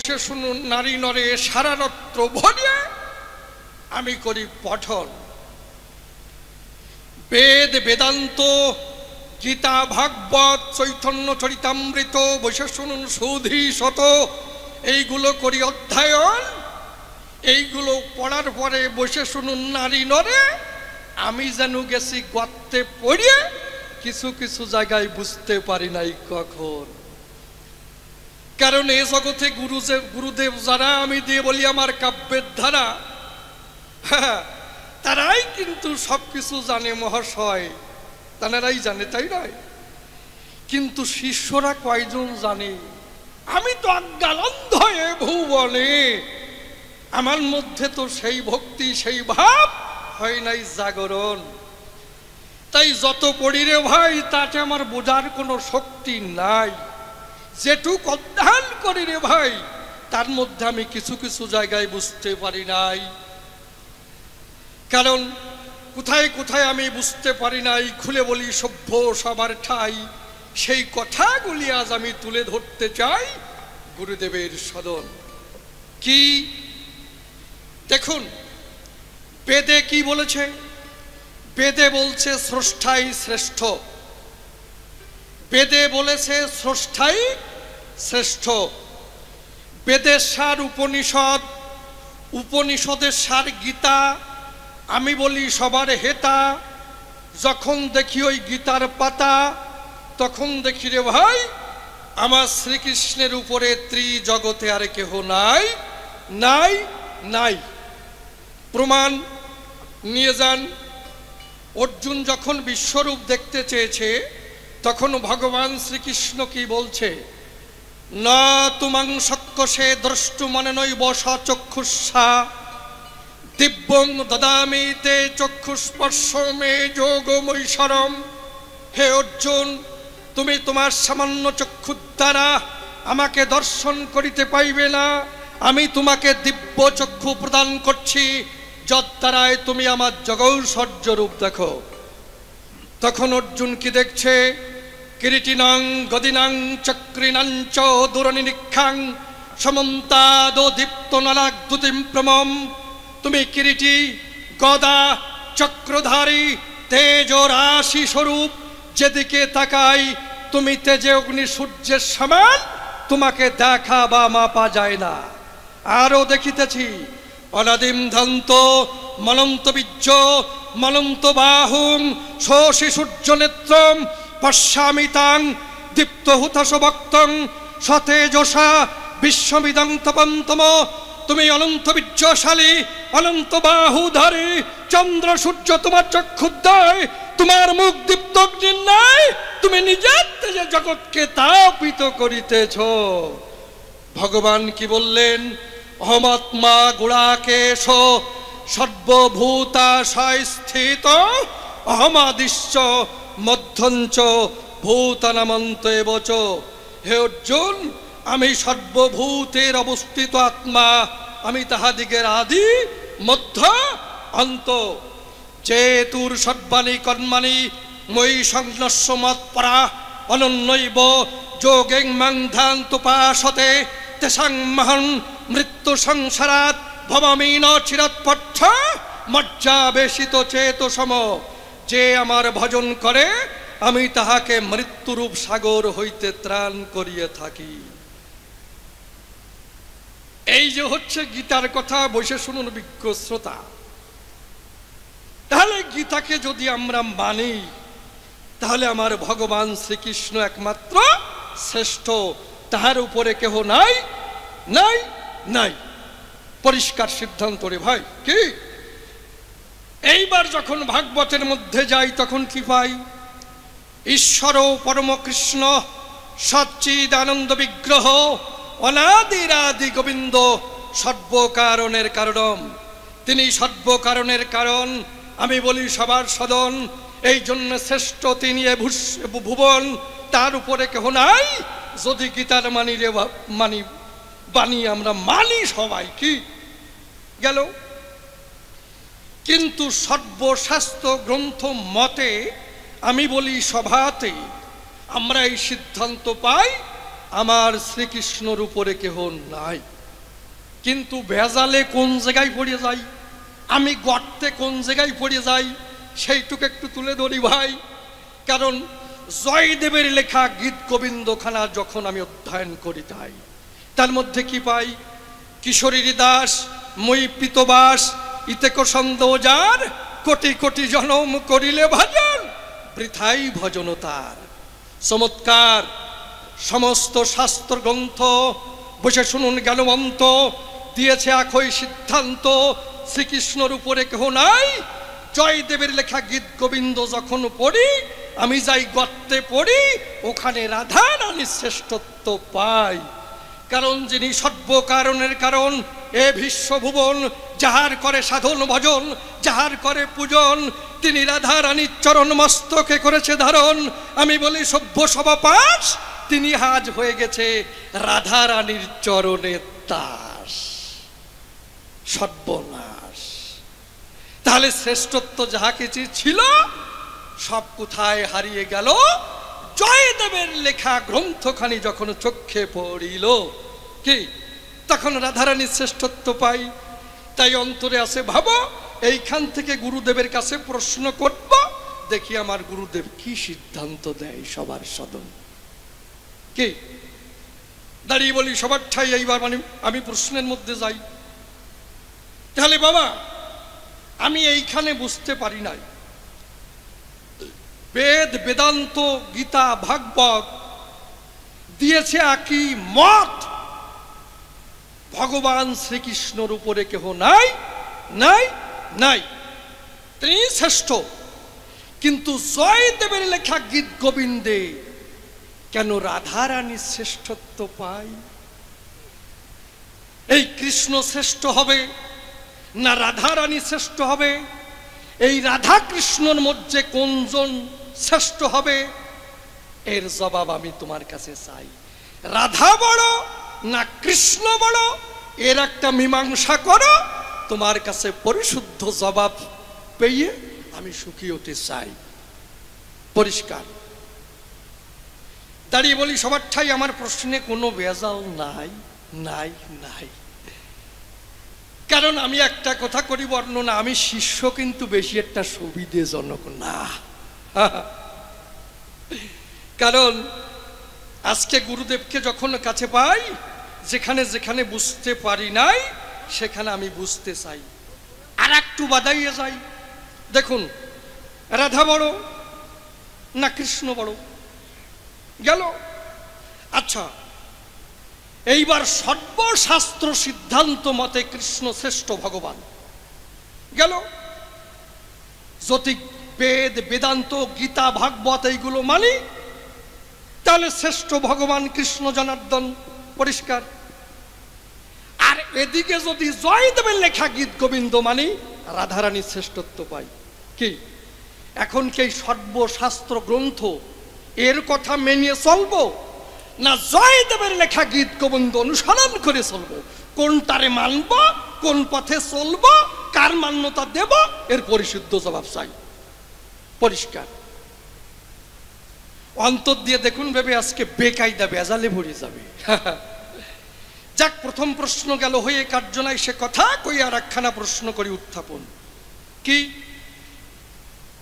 বসে শুনুন নারী নরে সারা রাত্র ভরে আমি করি পঠন। বেদ বেদান্ত গীতা ভাগবত চৈতন্য চরিতামৃত বসে শুনুন সুধী শত এইগুলো করি অধ্যয়ন। এইগুলো পড়ার পরে বসে শুনুন নারী নরে আমি যেন গেছি গর্তে পড়িয়ে কিছু কিছু জায়গায় বুঝতে পারি নাই কখন। কারণ এই জগতে গুরুদেব যারা আমি দিয়ে বলি আমার কাব্যের ধারা, তারাই কিন্তু সবকিছু জানে মহাশয়, তারাই জানে, তাই নয়? কিন্তু শিষ্যরা কয়জন জানে? আমি তো অজ্ঞানন্ধ হয়ে ভুবনে, আমার মধ্যে তো সেই ভক্তি সেই ভাব হয় নাই জাগরণ। তাই যত পড়ি রে ভাই তাতে আমার বোঝার কোনো শক্তি নাই। যেটুক অধ্যয়ন করি রে ভাই তার মধ্যে আমি কিছু কিছু জায়গায় বুঝতে পারি নাই। কারণ কোথায় কোথায় আমি বুঝতে পারি নাই, খুলে বলি সভ্য সবার ঠাই, সেই কথাগুলি আজ আমি তুলে ধরতে চাই গুরুদেবের সদন। কি দেখুন, বেদে কি বলেছে? বেদে বলছে স্রষ্টাই শ্রেষ্ঠ। বেদে বলেছে স্রষ্টাই শ্রেষ্ঠ। বেদের সার উপনিষদ, উপনিষদের সার গীতা। আমি বলি সবার হেতা। যখন দেখি ওই গীতার পাতা তখন দেখি রে ভাই আমার শ্রীকৃষ্ণের উপরে ত্রিজগতে আর কেহ নাই, নাই, নাই। প্রমাণ নিয়ে যান। অর্জুন যখন বিশ্বরূপ দেখতে চেয়েছে তখন ভগবান শ্রীকৃষ্ণ কি বলছে? না তুমাং সক্কশে দ্রষ্টু মনে নৈব সচক্ষুষা দিব্যং দদামি তে চক্ষুস্পর্শ মে যোগমৈশ্বরম। হে অর্জুন, তুমি তোমার সামান্য চক্ষুর দ্বারা আমাকে দর্শন করিতে পাইবে না। আমি তোমাকে দিব্য চক্ষু প্রদান করছি, যদ দ্বারায় তুমি আমার জগৌষর্য রূপ দেখো। তখন অর্জুন কি দেখছে? কিরীটিনাং গদিনাং চক্রিনাঞ্চ দুরনিরীক্ষাং সমন্তাদ দীপ্ত নলাগ্দুতিম প্রমম। তুমি কিরীটি গদা চক্রধারী তেজ রাশি স্বরূপ, যেদিকে তাকাই তুমি তেজে অগ্নি সূর্যের সমান, তোমাকে দেখা বা মাপা যায় না। আরো দেখিতেছি অনাদিম ধান্ত মনন্ত বীর্য মনন্ত বাহুম শোষি সূর্য নেত্রম পশ্যামি তাং দীপ্ত হুতাশ বক্তং সতেজসা বিশ্বমিদং তপন্তম। তুমি অনন্ত বীর্যশালী, অনন্ত বাহুধারী, চন্দ্র সূর্য তোমার চক্ষুদ্দয়, তোমার মুখ দীপ্ত অগ্নির ন্যায়, তুমি নিজের তেজে জগৎকে তাপিত করিতেছ। ভগবান কি বললেন? অহমাত্মা গুড়াকেশ সর্বভূতাশয় স্থিত অহমাদিশ্চ মধ্যঞ্চ ভূতানামন্ত এবচ। হে অর্জুন, আমি সর্বভূতের অবস্থিত আত্মা, আমি তাহাদিগের আদি মধ্য অন্ত। চেতুর সর্বাণী কর্মাণি মই সংস্য মৎপরা অনন্যৈব যোগেং মাং ধ্যানতুপাসতে তেষাং মহং মৃত্যু সংসারাৎ ভবামি ন চিরৎপঠ্য মজ্জাবেশিত চেতসম। যে আমার ভজন করে আমি তাহাকে মৃত্যুরূপ সাগর হইতে ত্রাণ করিয়ে থাকি। এই যে হচ্ছে গীতার কথা, বসে শুনুন বিজ্ঞ শ্রোতা। তাহলে গীতাকে যদি আমরা মানি তাহলে আমার ভগবান শ্রীকৃষ্ণ একমাত্র শ্রেষ্ঠ, তাহার উপরে কেহ নাই, নাই, নাই। পরিষ্কার সিদ্ধান্ত রে ভাই। কি এইবার যখন ভাগবতের মধ্যে যাই তখন কি পাই? ঈশ্বর পরম কৃষ্ণ সচ্চিদানন্দ বিগ্রহ অনাদিরাদি গোবিন্দ সর্বকারণের কারণম। তিনি সর্বকারণের কারণ, আমি বলি সবার সদন। এই জন্য শ্রেষ্ঠ তিনি ভুবন, তার উপরে কেহ নাই। যদি গীতার মানি রে মানি, বাণী আমরা মানি সবাই, কি গেল? কিন্তু সর্বশাস্ত্র গ্রন্থ মতে আমি বলি সভাতে আমরা এই সিদ্ধান্ত পাই আমার শ্রীকৃষ্ণর উপরে কেহ নাই। কিন্তু ভেজালে কোন জায়গায় পড়ে যাই, আমি গর্তে কোন জায়গায় পড়ে যাই, সেইটুকু একটু তুলে ধরি ভাই। কারণ জয়দেবের লেখা গীত গোবিন্দখানা যখন আমি অধ্যয়ন করি তাই তার মধ্যে কি পাই? কিশোরীর দাস মই পিতবাস ইতে সন্দেহ যার, কোটি কোটি জনম করিলে ভজন বৃথাই ভজন তার। চমৎকার সমস্ত শাস্ত্র গ্রন্থ বসে শুনুন, জ্ঞানবন্ত দিয়েছে একই সিদ্ধান্ত, শ্রীকৃষ্ণর উপরে কেহ নাই। জয়দেবের লেখা গীত গোবিন্দ যখন পড়ি, আমি যাই গর্তে পড়ি, ওখানে রাধা রানীর শ্রেষ্ঠত্ব পাই। কারণ যিনি সর্বকারণের কারণ, এ বিশ্বভুবন, যাহার করে সাধন ভজন, যাহার করে পূজন, তিনি রাধা রানীর চরণ মস্তকে করেছে ধারণ। আমি বলি সভ্য সবাপাস, তিনি হাজ হয়ে গেছে রাধা রানীর চরণে দাস। সর্বনাশ! তাহলে শ্রেষ্ঠত্ব যাহা কিছু ছিল সব কোথায় হারিয়ে গেল? জয়দেবের লেখা গ্রন্থখানি যখন চোখে পড়িল, কি তখন রাধারানীর শ্রেষ্ঠত্ব পাই। তাই অন্তরে আছে ভাবো, এইখান থেকে গুরুদেবের কাছে প্রশ্ন করব, দেখি আমার গুরুদেব কি সিদ্ধান্ত দেয় সবার সদন। কি দাঁড়িয়ে বলি সবার ঠাই এইবার, মানে আমি প্রশ্নের মধ্যে যাই। তাহলে বাবা, আমি এইখানে বুঝতে পারি নাই, বেদ বেদান্ত গীতা ভাগবত দিয়েছে একই মত, ভগবান শ্রীকৃষ্ণর উপরে কেহ নাই নাই নাই, তিনি শ্রেষ্ঠ। কিন্তু জয়দেবের লেখা গীত গোবিন্দে কেন রাধা রানীর শ্রেষ্ঠত্ব পাই? এই কৃষ্ণ শ্রেষ্ঠ হবে না রাধা রানী শ্রেষ্ঠ হবে? এই রাধা কৃষ্ণর মধ্যে কোনজন শ্রেষ্ঠ হবে? এর জবাব আমি তোমার কাছে চাই। রাধা বড় না কৃষ্ণ বড়, এর একটা মীমাংসা করো। তোমার কাছে পরিশুদ্ধ জবাব পেয়ে আমি সুখী হতে চাই। পরিষ্কার দাঁড়িয়ে বলি সবার ঠাই আমার প্রশ্নে কোনো ভেজাল নাই নাই নাই। কারণ আমি একটা কথা করি বর্ণনা, আমি শিষ্য কিন্তু বেশি একটা সুবিধাজনক না। কারণ আজকে গুরুদেবকে যখন কাছে পাই, যেখানে যেখানে বুঝতে পারি নাই সেখানে আমি বুঝতে চাই, আর একটু বাদাইয়ে যাই। দেখুন, রাধা বড় না কৃষ্ণ বড়? গেল। আচ্ছা, এইবার সর্বশাস্ত্র সিদ্ধান্ত মতে কৃষ্ণ শ্রেষ্ঠ ভগবান গেল। যদি বেদ বেদান্ত গীতা ভাগবত এইগুলো মানি, তাহলে শ্রেষ্ঠ ভগবান কৃষ্ণ জনার্দন, পরিষ্কার। আর এদিকে যদি জয়দেবের লেখা গীত গোবিন্দ মানি, রাধারানীর শ্রেষ্ঠত্ব পাই। কি এখন কি সর্বশাস্ত্র গ্রন্থ এর কথা মেনে চলবো, না জয়দেবের লেখা গীত গোবিন্দ অনুসরণ করে চলবো? কোনটারে মানব, কোন পথে চলবো, কার মান্যতা দেব, এর পরিশুদ্ধ জবাব চাই। পরিষ্কার। অন্তর দিয়ে দেখুন ভেবে, আজকে বেকায়দা বেজালে ভরে যাবে। যাক, প্রথম প্রশ্ন গেল হয়ে, কার্যনায় সে কথা কই আর একখানা প্রশ্ন করি উত্থাপন। কি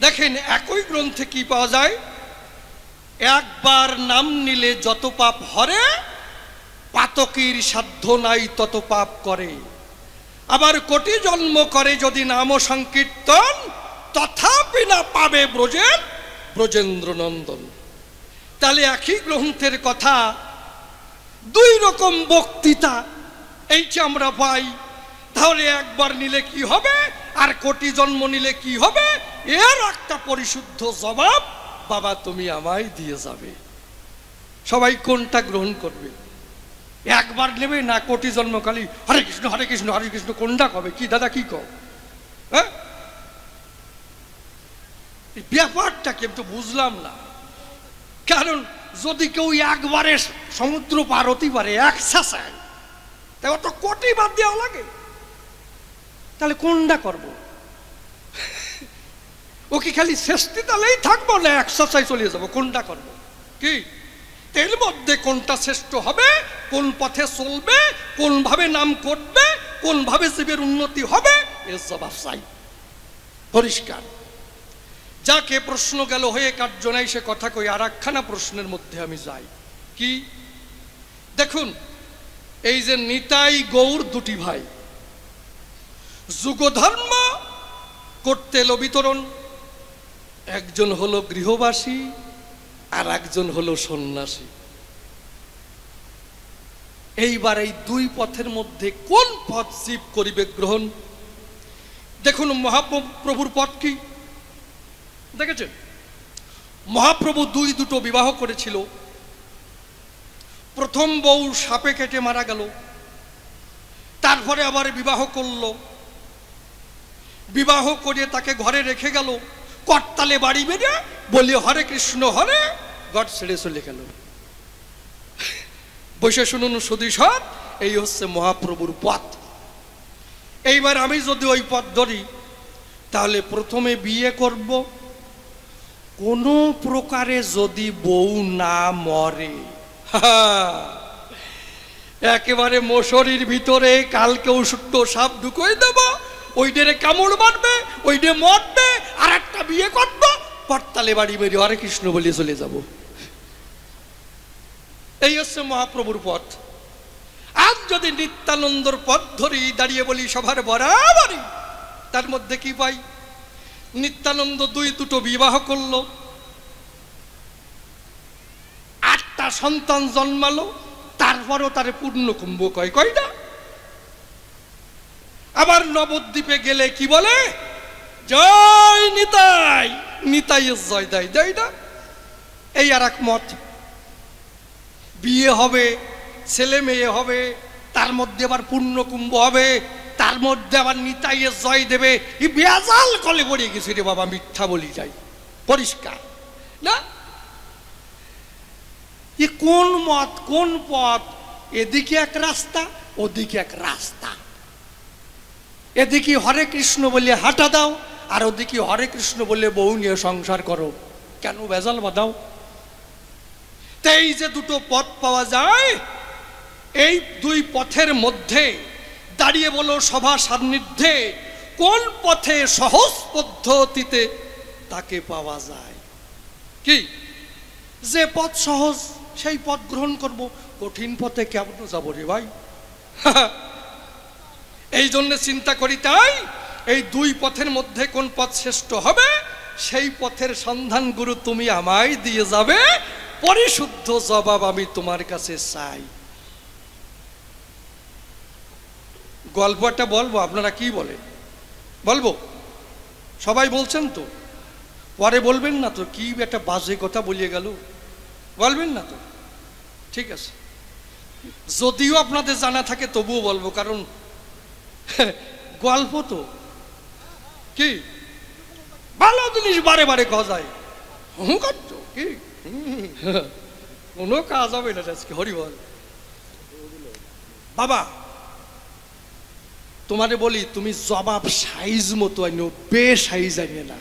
দেখেন, একই গ্রন্থে কি পাওয়া যায়? একবার নাম নিলে যত পাপ হরে, পাতকীর সাধ্য নাই তত পাপ করে। আবার কোটি জন্ম করে যদি নাম সংকীর্তন, তথাপি না পাবে ব্রজের ব্রজেন্দ্র নন্দন। তাহলে একই গ্রন্থের কথা দুই রকম বক্তৃতা এইটা আমরা পাই। তাহলে একবার নিলে কি হবে আর কোটি জন্ম নিলে কি হবে, এর একটা পরিশুদ্ধ জবাব বাবা তুমি আমায় দিয়ে যাবে। সবাই কোনটা গ্রহণ করবে? একবার নেবে না কোটি জন্মকালী হরে কৃষ্ণ হরে কৃষ্ণ হরে কৃষ্ণ, কোনটা কবে? কি দাদা কি কও? হ্যাঁ, ব্যাপারটা কিন্তু বুঝলাম না। কারণ যদি কেউ একবারে সমুদ্র পার হতে পারে একসাথে, তাই অত কোটি বাদ দেওয়া লাগে। তাহলে কোনটা করবো? ও কি খালি শেষটি তাহলেই থাকবো, না এক্সারসাইজ চলিয়ে যাবো? কোনটা করবো? কি এর মধ্যে কোনটা শ্রেষ্ঠ হবে, কোন পথে চলবে, কোন ভাবে নাম করবে, কোন ভাবে জীবের উন্নতি হবে, এর জবাব চাই পরিষ্কার। যাকে প্রশ্ন গেল হয়ে কার্য নাই সে কথা কই। আর একখানা প্রশ্নের মধ্যে আমি যাই, কি দেখুন, এই যে নিতাই গৌর দুটি ভাই, যুগধর্ম করতে এলো বিতরণ, একজন হলো গৃহবাসী আর একজন হলো সন্ন্যাসী। এইবার এই দুই পথের মধ্যে কোন পথ জীব করিবে গ্রহণ? দেখুন মহাপ্রভুর পথ কি দেখেছেন? মহাপ্রভু দুটো বিবাহ করেছিল। প্রথম বউ সাপে কেটে মারা গেল, তারপরে আবার বিবাহ করলো, বিবাহ করে তাকে ঘরে রেখে গেল, করতালে বাড়ি বেড়ে বলি হরে কৃষ্ণ হরে, ঘর ছেড়ে চলে গেল। বসে শুনুন সুধীশ্বর, এই হচ্ছে মহাপ্রভুর পথ। এইবার আমি যদি ওই পথ ধরি, তাহলে প্রথমে বিয়ে করব, কোনো প্রকারে যদি বউ না মরে, একেবারে মশারির ভিতরে কালকে ওষুধ সাপ ঢুকিয়ে দেব, ওইটারে কামড় মারবে, ওইটা মরবে, আর একটা বিয়ে করব, করতালে বাড়ি বেরিয়ে হরে কৃষ্ণ বলে চলে যাব। এই হচ্ছে মহাপ্রভুর পথ। আজ যদি নিত্যানন্দর পথ ধরি, দাঁড়িয়ে বলি সবার বরাবরই, তার মধ্যে কি পাই? নিত্যানন্দ দুটো বিবাহ করলো, 8টা সন্তান জন্মালো, তারপরও তার পূর্ণ কুম্ভ কয়টা? আবার নবদ্বীপে গেলে কি বলে? জয় নিতাই, নিতাইয়ের জয় দেয়, দেয় না? এই আর এক মত। বিয়ে হবে, ছেলে মেয়ে হবে, তার মধ্যে আবার পূর্ণ কুম্ভ হবে, তার মধ্যে আবার নিতাইয়ের জয় দেবে। এই বেজাল কলে পড়ে গেছে রে বাবা, মিথ্যা বলি যাই পরিষ্কার না? এ কোন মত, কোন পথ? এদিকে এক রাস্তা, ওদিকে এক রাস্তা। এদিকে হরে কৃষ্ণ বলে হাঁটা দাও, আর ওদিকে হরে কৃষ্ণ বলে বউ নিয়ে সংসার করো। কেন বেজাল বাঁধাও? এই যে দুটো পথ পাওয়া যায়, এই দুই পথের মধ্যে দাঁড়িয়ে বলো সভা সান্নিধ্যে, কোন পথে সহজ পদ্ধতিতে তাকে পাওয়া যায়? কি যে পথ সহজ সেই পথ গ্রহণ করব, কঠিন পথে কেমন যাবো রে ভাই? এই জন্য চিন্তা করি, তাই এই দুই পথের মধ্যে কোন পথ শ্রেষ্ঠ হবে, সেই পথের সন্ধান গুরু তুমি আমায় দিয়ে যাবে, পরিশুদ্ধ জবাব আমি তোমার কাছে চাই। গল্পটা বলবো, আপনারা কি বলে? বলবো? সবাই বলছেন তো? পরে বলবেন না তো কি একটা বাজে কথা বলিয়ে গেল? বলবেন না তো? ঠিক আছে, যদিও আপনাদের জানা থাকে তবুও বলবো, কারণ গল্প তো কি ভালো জিনিস বারে বারে কথা যায়। কি কোনো কাজ হবে না আজকে, হরি বল। বাবা তোমারে বলি, তুমি জবাব সাইজ মতো আইনো, বে সাইজ আইনে না।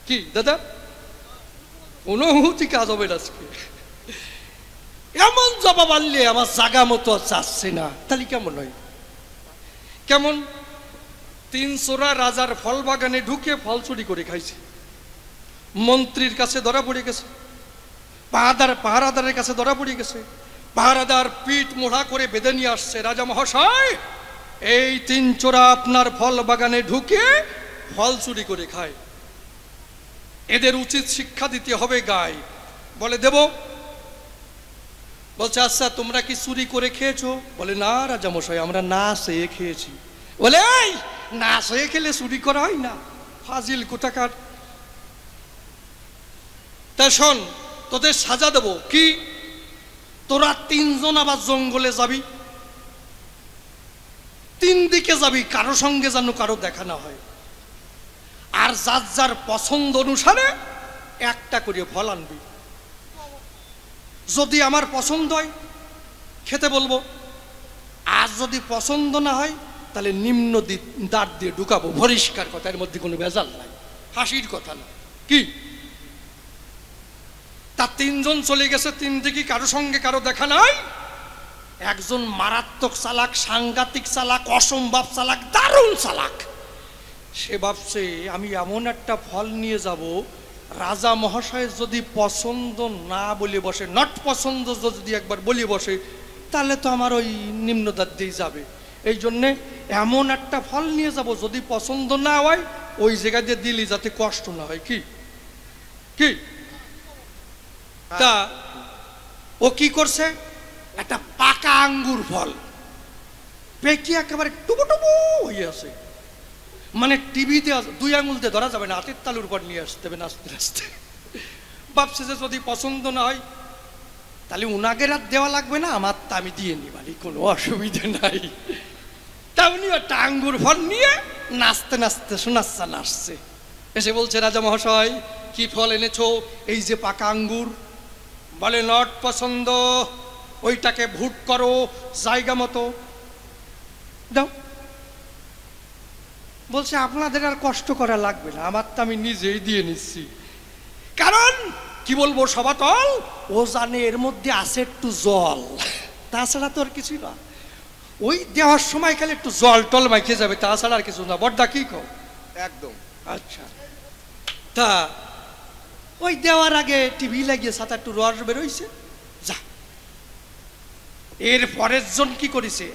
কি দাদা, কোনো হুতি কাজ হবে না আজকে। এমন জবাব আনলে আমার জাগা মতো চাচ্ছে না, তাহলে কেমন হয়? কেমন? 3 চোরা রাজার ফল বাগানে ঢুকে ফল চুরি করে খাইছে, মন্ত্রীর কাছে ধরা পড়ে গেছে, পাহারাদারের কাছে ধরা পড়ে গেছে, পাহারাদার পিঠ মোড়া করে বেঁধে নিয়ে আসছে, রাজা মহাশয় এই 3 চোরা আপনার ফল বাগানে ঢুকে ফল চুরি করে খায়, এদের উচিত শিক্ষা দিতে হবে গায়ে। বলে দেব? বলছে আচ্ছা তোমরা কি চুরি করে খেয়েছো? বলে না রাজা মশাই, আমরা না চেয়ে খেয়েছি। বলে এই না চেয়ে খেলে চুরি করা হয় না, ফাজিল কোথাকার। তা শোন, তোদের সাজা দেব কি, তোরা 3 জন আবার জঙ্গলে যাবি, 3 দিকে যাবি, কারো সঙ্গে যেন কারো দেখা না হয়, আর যার যার পছন্দ অনুসারে একটা করে ফল আনবি। যদি আমার পছন্দ হয় খেতে বলবো, আর যদি পছন্দ না হয় তাহলে নিম্ন দাঁত দিয়ে ঢুকাবো। পরিষ্কার কথা, এর মধ্যে কোনো ভেজাল নাই, হাসির কথা না। কি তা তিনজন চলে গেছে, তিন দিকে কারো সঙ্গে কারো দেখা নাই। একজন মারাত্মক চালাক, সাংঘাতিক চালাক, অসম্ভব চালাক, দারুণ চালাক। সে ভাবছে আমি এমন একটা ফল নিয়ে যাব, রাজা মহাশয় যদি পছন্দ না বলে বসে, নট পছন্দ যদি একবার বলে বসে, তাহলে তো আমার ওই নিম্নদার দিয়ে যাবে। এই জন্যে এমন একটা ফল নিয়ে যাব, যদি পছন্দ না হয় ওই জায়গা দিয়ে দিলি যাতে কষ্ট না হয়। কি কি তা ও কি করছে, একটা পাকা আঙ্গুর ফল পেকে একেবারে টুবু টুবু হয়ে আছে, মানে টিভিতে 2 আঙুল দিয়ে ধরা যাবে না, হাতের তালুর উপর নিয়ে আসতে হবে আস্তে আস্তে। ভাবছে যে যদি পছন্দ না হয় তাহলে উনাগের আর দেওয়া লাগবে না, আমার তা আমি দিয়ে নিবারি, কোনো অসুবিধা নাই। তা উনি একটা আঙ্গুর ফল নিয়ে নাচতে নাচতে শোনাচ্ছা নাচছে, এসে বলছে রাজা মহাশয় কি ফল এনেছো? এই যে পাকা আঙ্গুর। বলে নট পছন্দ, ওইটাকে ভুট করো জায়গা মতো দাও। বলছে আপনাদের আর কষ্ট করা লাগবে না, আমার তো আমি নিজেই দিয়ে নিচ্ছি। কারণ কি বলবো সবাতল, ও জানে এর মধ্যে আছে একটু জল, তাছাড়া তো আর কিছুই না। ওই দেওয়ার সময় খালি একটু জল টল মাইকে যাবে, তাছাড়া আর কিছু না। বড়দা কি কও? একদম। আচ্ছা, তা ওই দেওয়ার আগে টিভি লাগিয়ে সাথে একটু রস বেরোইছে, যা। এর পরের জন কি করেছে,